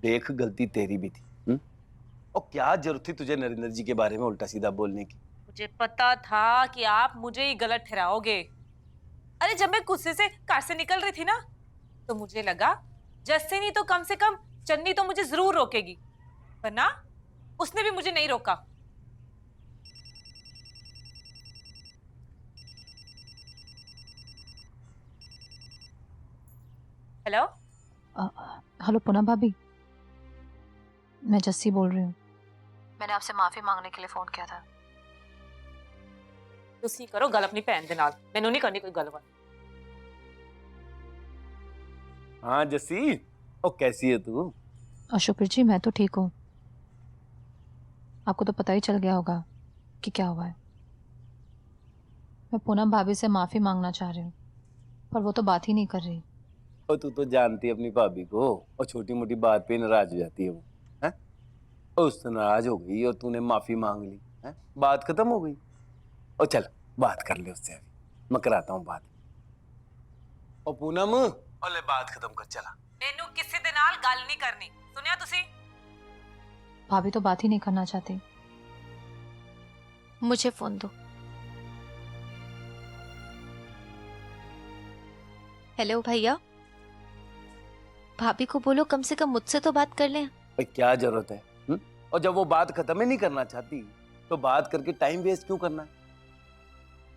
देख गलती तेरी भी थी। और क्या जरूरत थी तुझे नरेंद्र जी के बारे में उल्टा सीधा बोलने की? मुझे पता था कि आप मुझे ही गलत ठहराओगे। अरे जब मैं गुस्से से कार से निकल रही थी ना, तो मुझे लगा जस्सी नहीं तो कम से कम चन्नी तो मुझे जरूर रोकेगी, वरना उसने भी मुझे नहीं रोका। हेलो। हेलो पूनम भाभी, मैं जस्सी बोल रही हूँ। मैंने आपसे माफी मांगने के लिए फोन किया था। तुसी करो गल अपनी भैन दे नाल, मैनू नहीं करनी कोई गलबात। हाँ जस्सी, ओ कैसी है तू? शुक्र जी, मैं तो ठीक हूँ। आपको तो पता ही चल गया होगा कि क्या हुआ है। मैं पूनम भाभी से माफी मांगना चाह रही हूँ, पर वो तो बात ही नहीं कर रही। और तू तो जानती है अपनी भाभी को, और छोटी मोटी बात पे नाराज हो जाती है वो। है उससे नाराज हो गई और तूने माफी मांग ली है, बात खत्म हो गई। और चल बात कर ले उससे, अभी मैं कराता हूँ बात। और पूनम, और ले बात खत्म कर चला। मैनू किसी दे नाल गल नहीं करनी, सुनिया तुसी? भाभी तो बात ही नहीं करना चाहती। मुझे फोन दो। हेलो भैया, भाभी को बोलो कम से कम मुझसे तो बात कर लें। भाई क्या जरूरत है? और जब वो बात खत्म ही नहीं करना चाहती तो बात करके टाइम वेस्ट क्यों करना है?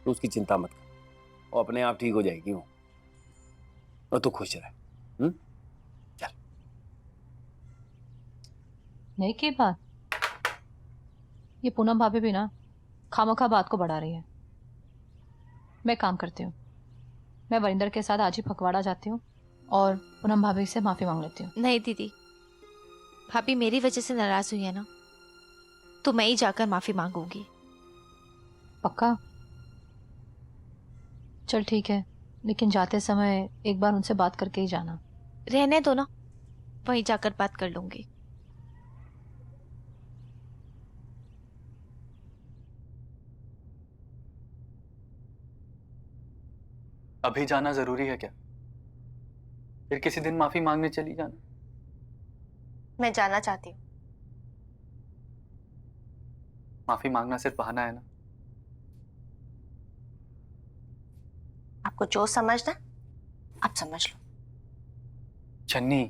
तो उसकी चिंता मत कर, वो अपने आप ठीक हो जाएगी वो। और तू खुश रह। चल। नहीं की बात, ये पूनम भाभी भी ना खामखा बात को बढ़ा रही है। मैं काम करती हूँ, मैं वरिंदर के साथ आज ही फकवाड़ा जाती हूँ और पूनम भाभी से माफी मांग लेती हूँ। नहीं दीदी, भाभी मेरी वजह से नाराज हुई है ना, तो मैं ही जाकर माफी मांगूंगी। पक्का? चल ठीक है, लेकिन जाते समय एक बार उनसे बात करके ही जाना। रहने दो ना, वहीं जाकर बात कर लूंगी। अभी जाना जरूरी है क्या? फिर किसी दिन माफी मांगने चली जाना। मैं जाना चाहती हूँ। माफी मांगना सिर्फ बहाना है ना। आपको जो समझना आप समझ लो। चन्नी,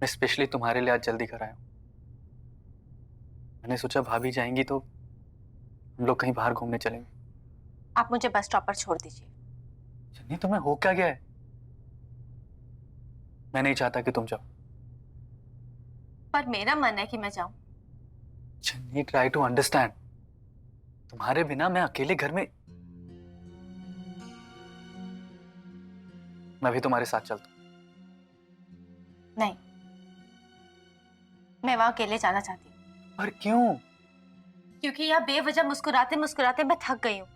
मैं स्पेशली तुम्हारे लिए आज जल्दी घर आया हूं। मैंने सोचा भाभी जाएंगी तो हम लोग कहीं बाहर घूमने चलेंगे। आप मुझे बस स्टॉप पर छोड़ दीजिए। चन्नी, तुम्हें हो क्या गया है? मैं नहीं चाहता कि तुम जाओ। पर मेरा मन है कि मैं जाऊं। Channi, try to understand. तुम्हारे बिना मैं अकेले घर में। मैं भी तुम्हारे साथ चलता हूं। नहीं, मैं वहां अकेले जाना चाहती हूँ। पर क्यों? क्योंकि यहाँ बेवजह मुस्कुराते मुस्कुराते मैं थक गई हूँ।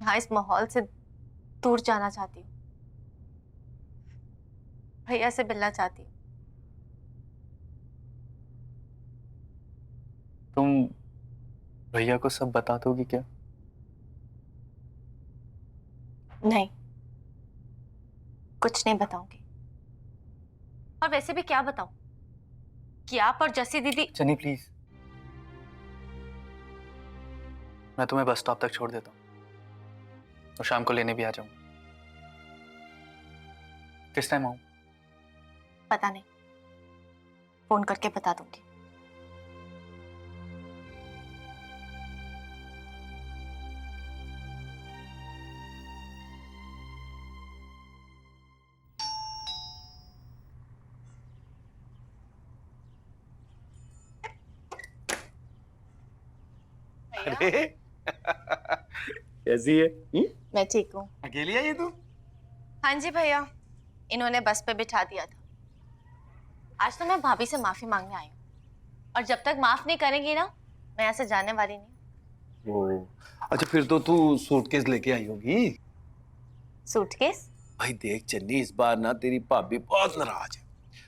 यहाँ इस माहौल से दूर जाना चाहती हूँ। भैया से मिलना चाहती हूँ। तुम भैया को सब बता दोगी क्या? नहीं, कुछ नहीं बताऊंगी। और वैसे भी क्या बताऊं कि आप और जस्सी दीदी। चन्नी प्लीज, मैं तुम्हें बस स्टॉप तक छोड़ देता हूँ और शाम को लेने भी आ जाऊंगा। किस टाइम आऊं? पता नहीं, फोन करके बता दूंगी। अरे कैसी है? मैं ठीक हूँ। अकेली आई है तू? हाँ जी भैया, इन्होंने बस पे बिठा दिया था। आज तो मैं भाभी से माफी मांगने आई हूँ, और जब तक माफ नहीं करेंगी ना, मैं यहाँ से जाने वाली नहीं। ओ, अच्छा फिर तो तू सूटकेस लेके आई होगी। सूटकेस? भाई देख चन्नी, इस बार ना तेरी भाभी बहुत नाराज है।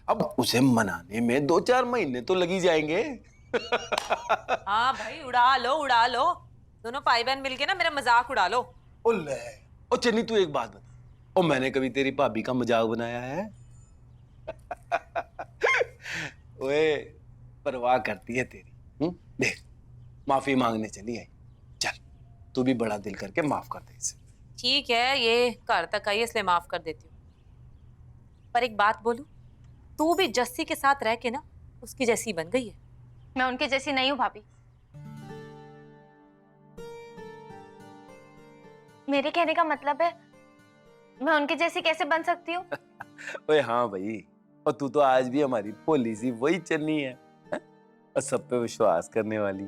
अब उसे मनाने में 2-4 महीने तो लगी जाएंगे। हाँ भाई, उड़ा लो उड़ा लो, दोनों भाई बहन मिलके ना मेरा मजाक उड़ा लो। ओ ले, ओ चन्नी तू एक बात बता, और मैंने कभी तेरी भाभी का मजाक बनाया है? ओए, परवाह करती है तेरी। देख, माफी मांगने चली आई। चल, तू भी बड़ा दिल करके माफ कर दे इसे। ठीक है, ये घर तक आई इसलिए माफ कर देती हूँ। पर एक बात बोलूं, तू भी जस्सी के साथ रह के ना उसकी जैसी बन गई है। मैं उनके जैसी नहीं हूँ भाभी। मेरे कहने का मतलब है मैं उनके जैसी कैसे बन सकती हूँ? ओए हाँ भाई, और तू तो आज भी हमारी भोली सी वही चन्नी है, हैं? और सब पे विश्वास करने वाली।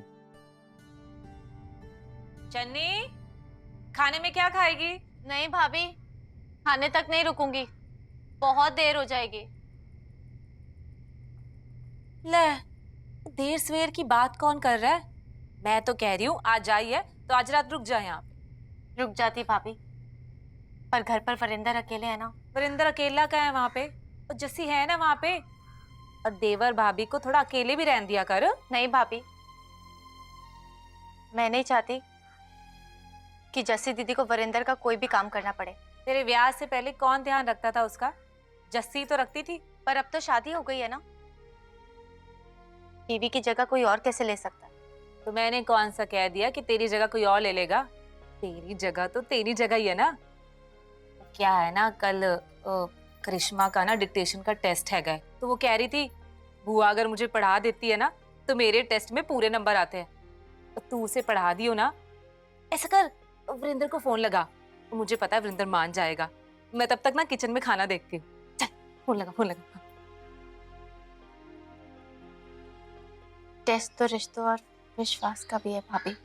चन्नी, खाने में क्या खाएगी? नहीं भाभी, खाने तक नहीं रुकूंगी, बहुत देर हो जाएगी। ले, देर सवेर की बात कौन कर रहा है? मैं तो कह रही हूँ आज आई है तो आज रात रुक जाए यहाँ पे। रुक जाती भाभी, पर घर पर वरिंदर अकेले है ना। वरिंदर अकेला का है वहां पे, और जस्सी है ना वहां पे। और देवर भाभी को थोड़ा अकेले भी रहने दिया कर। नहीं भाभी, मैं नहीं चाहती कि जस्सी दीदी को वरिंदर का कोई भी काम करना पड़े। तेरे ब्याह से पहले कौन ध्यान रखता था उसका? जस्सी तो रखती थी। पर अब तो शादी हो गई है ना, बीवी की जगह कोई और कैसे ले सकता है? तो मैंने कौन सा कह दिया कि तेरी जगह कोई और ले लेगा? तेरी जगह तो तेरी जगह ही है ना। क्या है ना, कल करिश्मा का ना डिक्टेशन का टेस्ट है गए, तो वो कह रही थी बुआ अगर मुझे पढ़ा देती है ना तो मेरे टेस्ट में पूरे नंबर आते हैं। तो तू उसे पढ़ा दियो ना। ऐसा कर, वरिंदर को फोन लगा, तो मुझे पता है वरिंदर मान जाएगा। मैं तब तक ना किचन में खाना देखती हूँ। चल, फोन लगा, फोन लगा। टेस्ट तो रिश्तों और विश्वास का भी है भाभी।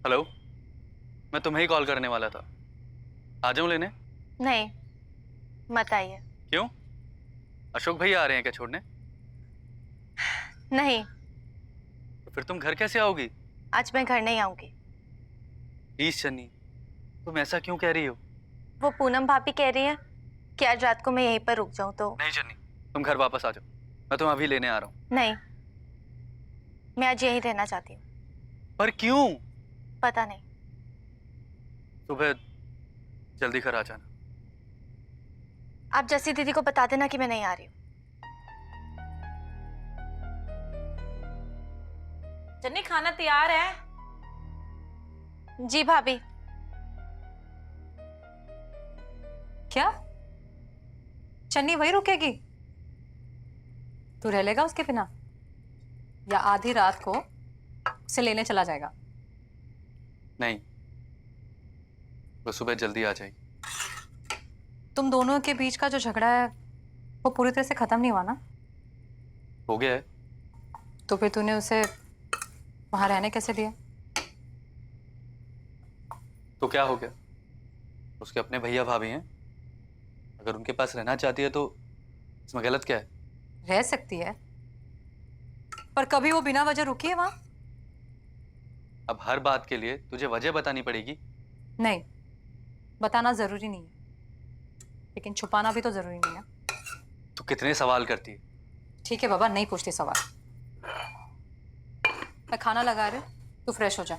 हेलो, मैं तुम्हें ही कॉल करने वाला था। आ जाऊं लेने? नहीं, मत आइए। क्यों? अशोक भैया आ रहे हैं क्या छोड़ने? नहीं, तो फिर तुम घर कैसे आओगी? आज मैं घर नहीं आऊंगी। प्लीज चन्नी, तुम ऐसा क्यों कह रही हो? वो पूनम भाभी कह रही है कि आज रात को मैं यहीं पर रुक जाऊं तो। नहीं चन्नी, तुम घर वापस आ जाओ, मैं तुम्हें अभी लेने आ रहा हूँ। नहीं, मैं आज यहीं रहना चाहती हूँ। पर क्यों? पता नहीं। सुबह जल्दी घर आ जाना। आप जस्सी दीदी को बता देना कि मैं नहीं आ रही हूँ। चन्नी, खाना तैयार है। जी भाभी। क्या चन्नी वही रुकेगी? तू रह लेगा उसके बिना, या आधी रात को उसे लेने चला जाएगा? नहीं, वो सुबह जल्दी आ जाएगी। तुम दोनों के बीच का जो झगड़ा है वो पूरी तरह से खत्म नहीं हुआ ना? हो गया है। तो फिर तूने उसे वहां रहने कैसे दिया? तो क्या हो गया? उसके अपने भैया भाभी हैं, अगर उनके पास रहना चाहती है तो इसमें गलत क्या है? रह सकती है, पर कभी वो बिना वजह रुकी है वहां? अब हर बात के लिए तुझे वजह बतानी पड़ेगी? नहीं, बताना जरूरी नहीं है, लेकिन छुपाना भी तो जरूरी नहीं है। तू कितने सवाल करती है? ठीक है बाबा, नहीं पूछती सवाल। मैं खाना लगा रही हूं, तू फ्रेश हो जा।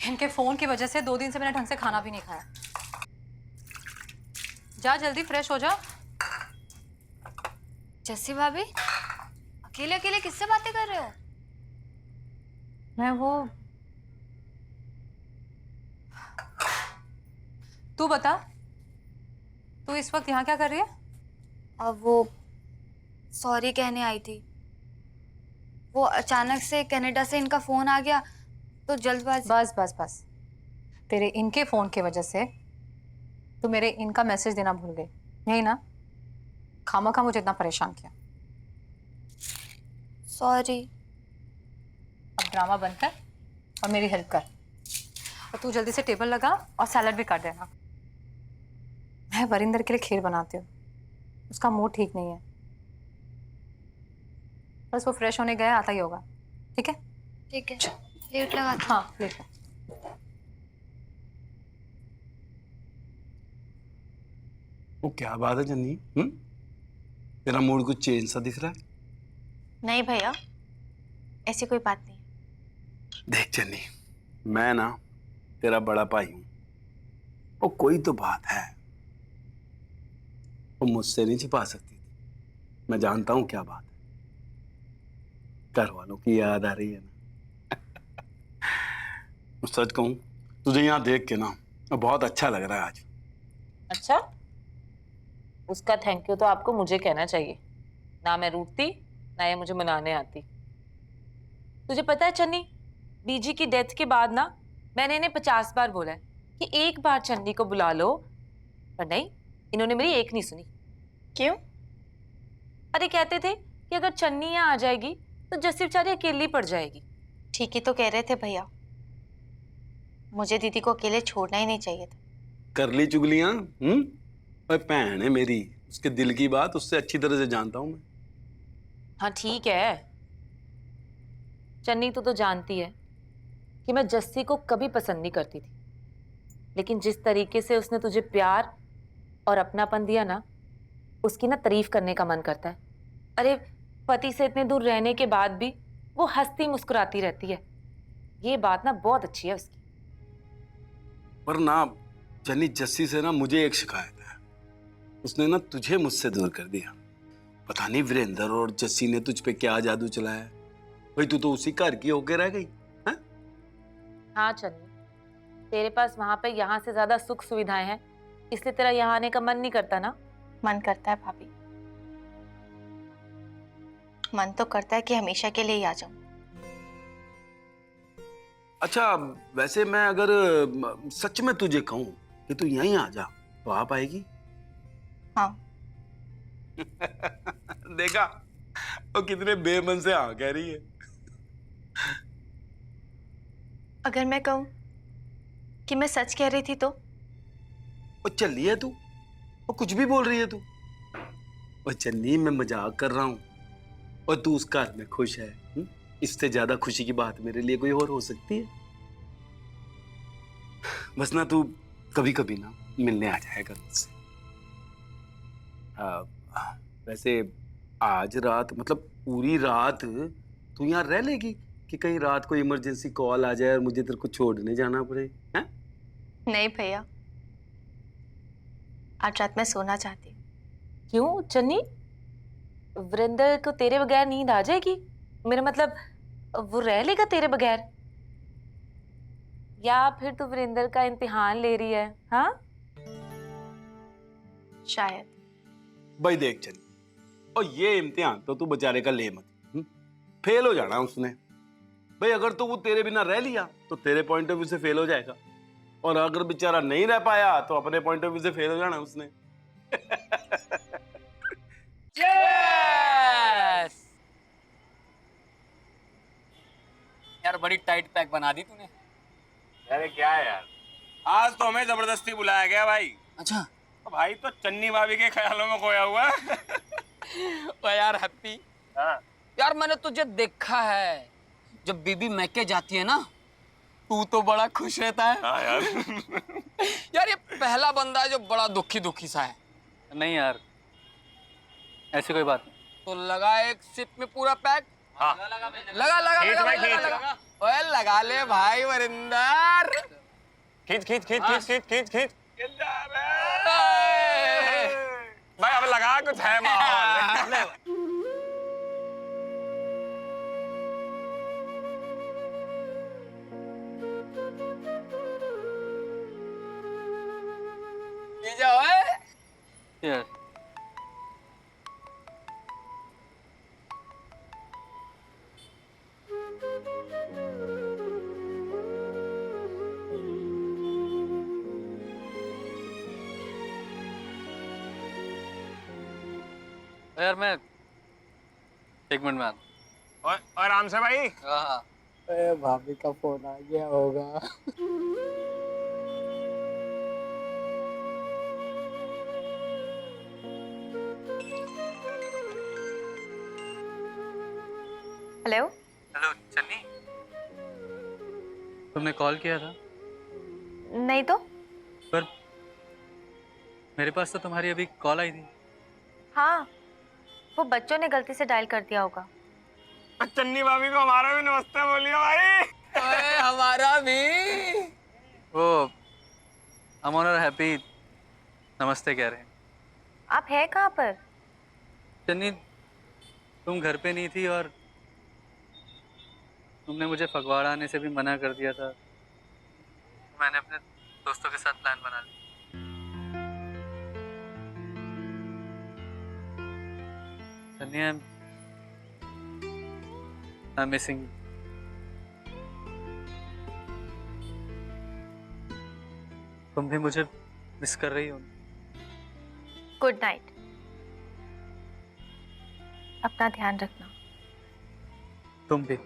इनके फोन की वजह से 2 दिन से मैंने ढंग से खाना भी नहीं खाया। जा जल्दी फ्रेश हो जा। जस्सी भाभी, अकेले अकेले किससे बातें कर रहे हो? मैं वो, तू बता, तू इस वक्त यहाँ क्या कर रही है? अब वो सॉरी कहने आई थी। वो अचानक से कनाडा से इनका फोन आ गया तो जल्दबाजी। बस बस बस, तेरे इनके फोन की वजह से तू मेरे इनका मैसेज देना भूल गई, यही ना? खामखा मुझे इतना परेशान किया। सॉरी। अब ड्रामा बंद कर और मेरी हेल्प कर, और तू जल्दी से टेबल लगा और सैलड भी काट देना। मैं वरिंदर के लिए खीर बनाती हूँ, उसका मूड ठीक नहीं है। बस वो फ्रेश होने गया, आता ही होगा। ठीक है? ठीक है, लेट लगा। हाँ लेट। वो क्या बात है जन्नी? तेरा मूड कुछ चेंज सा दिख रहा है। नहीं भैया, ऐसी कोई बात नहीं। देख जन्नी, मैं ना तेरा बड़ा भाई हूं। वो कोई तो बात है वो मुझसे नहीं छिपा सकती थी। मैं जानता हूं क्या बात है। घर वालों की याद आ रही है ना। सच कहूं, तुझे यहाँ देख के ना बहुत अच्छा लग रहा है आज। अच्छा, उसका थैंक यू तो आपको मुझे कहना चाहिए। ना मैं रूठती, ना ये मुझे मनाने आती। तुझे पता है चन्नी, बीजी की डेथ के बाद ना मैंने इन्हें 50 बार बोला है कि एक बार चन्नी को बुला लो, पर नहीं, इन्होंने मेरी एक नहीं सुनी। क्यों? अरे कहते थे कि अगर चन्नी यहाँ आ जाएगी तो जस्सी बेचारी अकेली पड़ जाएगी। ठीक ही तो कह रहे थे भैया, मुझे दीदी को अकेले छोड़ना ही नहीं चाहिए था। कर ली चुगलियां? अरे भैन है मेरी, उसके दिल की बात उससे अच्छी तरह से जानता हूं मैं। हाँ ठीक है, चन्नी तो जानती है कि मैं जस्सी को कभी पसंद नहीं करती थी, लेकिन जिस तरीके से उसने तुझे प्यार और अपनापन दिया ना, उसकी ना तारीफ करने का मन करता है। अरे पति से इतने दूर रहने के बाद भी वो हंसती मुस्कुराती रहती है। ये बात ना बहुत अच्छी है उसकी। पर ना जन्नी, जस्सी से ना मुझे एक शिकायत है। उसने ना तुझे मुझसे दूर कर दिया। पता नहीं वीरेंद्र और जस्सी ने तुझ पे क्या जादू चलाया है। भाई तू तो उसी घर की होके रह गई है? हाँ चन्नी, तेरे पास वहां पे यहाँ से ज्यादा सुख सुविधाएं हैं, इसलिए तेरा यहाँ आने का मन नहीं करता ना? मन करता है भाभी, मन तो करता है कि हमेशा के लिए ही आ जाऊं। अच्छा, वैसे मैं अगर सच में तुझे कहूं कि तू यहीं आ जा तो आ पाएगी? हाँ। देखा वो कितने बेमन से हाँ कह रही है। अगर मैं कहूं कि मैं सच कह रही थी तो? वो चली है तू, वो कुछ भी बोल रही है तू। और चन्नी, मैं मजाक कर रहा हूं और तू उस घर में खुश है। इससे ज्यादा खुशी की बात मेरे लिए कोई और हो सकती है? बस ना तू कभी कभी ना मिलने आ जाएगा मुझसे। वैसे आज रात, मतलब पूरी रात तू यहाँ रह लेगी कि कहीं रात को इमरजेंसी कॉल आ जाए और मुझे तेरे को छोड़ने जाना पड़े? हैं? नहीं भैया, आज रात मैं सोना चाहती हूँ। क्यों चन्नी, वीरेंद्र को तेरे बगैर नींद आ जाएगी? मेरा मतलब वो रह लेगा तेरे बगैर? या फिर तू वीरेंद्र का इम्तिहान ले रही है? हाँ शायद। भाई देख चन्नी, और ये इम्तिहान तो तू बेचारे का ले मत। फेल हो जाना उसने। भाई अगर तो वो तेरे बिना रह लिया तो तेरे पॉइंट ऑफ व्यू से फेल हो जाएगा, और अगर बेचारा नहीं रह पाया तो अपने पॉइंट ऑफ व्यू से फेल हो जाना उसने। यस! यार बड़ी टाइट पैक बना दी तूने। अरे क्या है यार, आज तो हमें जबरदस्ती बुलाया गया भाई। अच्छा। तो भाई तो चन्नी भाभी के ख्यालों में खोया हुआ है। ओ यार हैप्पी, हाँ। यार मैंने तुझे देखा है जब बीबी मैके जाती है ना, तू तो बड़ा खुश रहता है। हाँ यार। यार ये पहला बंदा है जो बड़ा दुखी दुखी सा है। नहीं यार, ऐसी कोई बात नहीं। तो लगा एक सिप में पूरा पैक। हाँ। लगा लगा खींच लगा भाई, लगा खींच। लगा। ओए लगा ले भाई वरिंदर। खींच खींच खींच खींच खींच खींच खींच। ओए। भाई अब लगा कुछ है माहौल। ये जाओ यार यार मैं 1 मिनट में आता और आराम से भाई। हाँ। भाभी का फोन आ गया होगा। हेलो। हेलो चन्नी, तुमने कॉल किया था? नहीं तो। पर मेरे पास तो तुम्हारी अभी कॉल आई थी। हाँ, वो बच्चों ने गलती से डायल कर दिया होगा। चन्नी भाभी को हमारा भी नमस्ते बोलिए भाई। अरे हमारा भी। वो अमन और हैप्पी नमस्ते कह रहे हैं। आप है कहाँ पर? चन्नी, तुम घर पे नहीं थी और तुमने मुझे फगवाड़ा आने से भी मना कर दिया था। मैंने अपने दोस्तों के साथ प्लान बना लिया। Channi, I'm missing you. तुम भी मुझे मिस कर रही हो? Good night. अपना ध्यान रखना। तुम भी।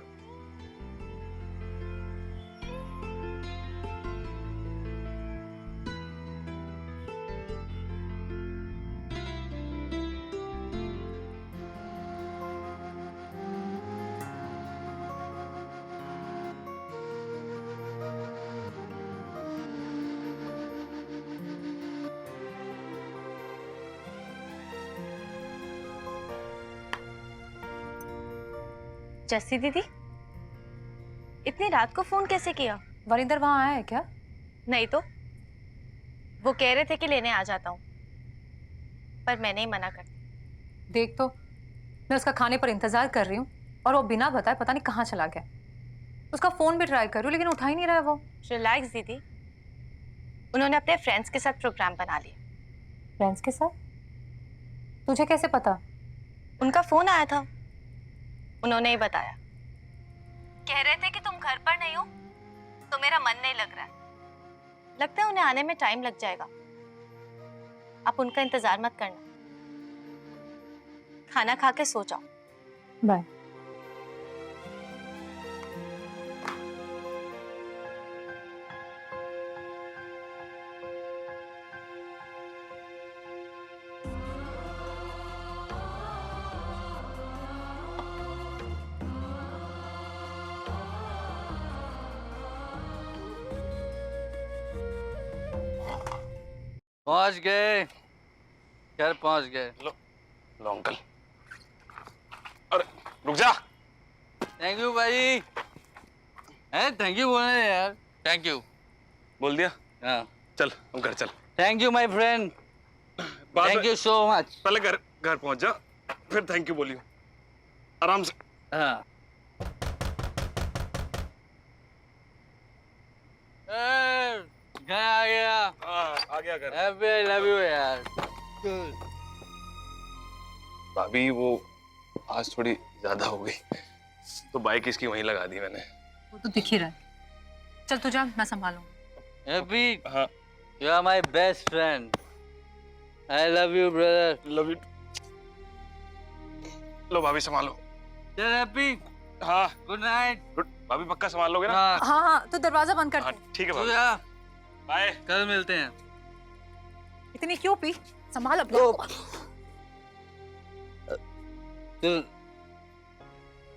जस्सी दीदी, इतनी रात को फोन कैसे किया? वरिंदर वहां आया है क्या? नहीं तो, वो कह रहे थे कि लेने आ जाता हूँ, पर मैंने ही मना कर दिया। देख तो, मैं उसका खाने पर इंतजार कर रही हूँ और वो बिना बताए पता नहीं कहाँ चला गया। उसका फोन भी ट्राई कर रही हूँ लेकिन उठा ही नहीं रहा है वो। रिलैक्स दीदी, उन्होंने अपने फ्रेंड्स के साथ प्रोग्राम बना लिया। फ्रेंड्स के साथ? तुझे कैसे पता? उनका फोन आया था, उन्होंने ही बताया। कह रहे थे कि तुम घर पर नहीं हो तो मेरा मन नहीं लग रहा है। लगता है उन्हें आने में टाइम लग जाएगा। आप उनका इंतजार मत करना, खाना खा के सो जाओ। बाय। पहुंच गए, घर पहुंच गए। लो अंकल। अरे रुक जा। थैंक यू भाई। थैंक यू बोलना है यार। थैंक यू बोल दिया। हाँ। चल हम घर चल। Thank you my friend. बाद थैंक में- यू सो मच। पहले घर घर पहुंच जा, फिर थैंक यू बोलियो आराम से। हाँ। घर आ गया। आ गया घर। हैप्पी लव यू यार। भाभी वो आज थोड़ी ज्यादा हो गई, तो बाइक इसकी वहीं लगा दी मैंने। वो तो दिख ही रहा है। चल तू जा, मैं संभालूंगा। हैप्पी, हाँ you are my best friend. I love you brother. Love you. लो भाभी संभालो। चल हैप्पी, हाँ गुड नाइट। गुड। भाभी पक्का संभाल लोगे ना? हाँ, हाँ हाँ, तू दरवाजा बंद कर। हाँ ठीक है तू भाभी। जा, बाय। कल मिलते हैं। इतनी क्यों पी? संभाल अपने आप को। तू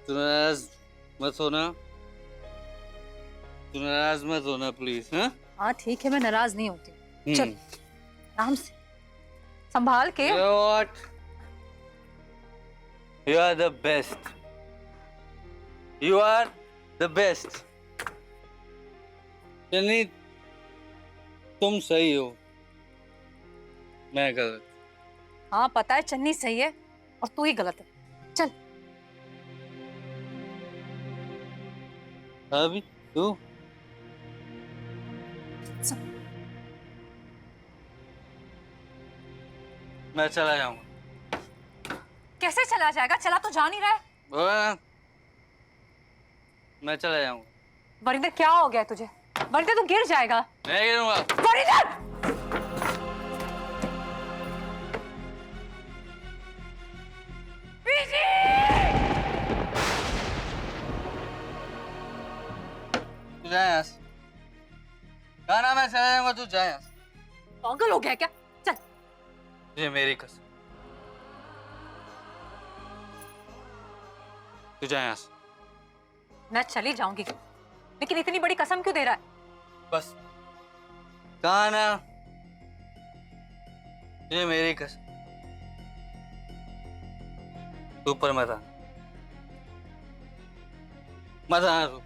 तू नाराज मत होना, तू नाराज मत होना प्लीज। हाँ हाँ ठीक है, मैं नाराज नहीं होती। चल हम्म। आराम से संभाल के। You know what? You are the best. You are the best. Channi, तुम सही हो, मैं गलत। हाँ पता है चन्नी सही है और तू ही गलत है। चल अभी तू मैं चला जाऊंगा। कैसे चला जाएगा? चला तो जा नहीं रहा है। बोला ना, मैं चला जाऊंगा। वरिंदर क्या हो गया तुझे? वरिंदर तू गिर जाएगा। नहीं गिरूंगा। वरिंदर! तू जा यहाँ से। कहा ना मैं चला जाऊंगा, तू जा यहाँ से। पागल हो गया क्या? चल। तुझे मेरी कसम, तू जा यहाँ से। मैं चली जाऊंगी लेकिन इतनी बड़ी कसम क्यों दे रहा है? बस कहा ना, ये मेरी कसम, तू ऊपर मत आ, मत आना तू।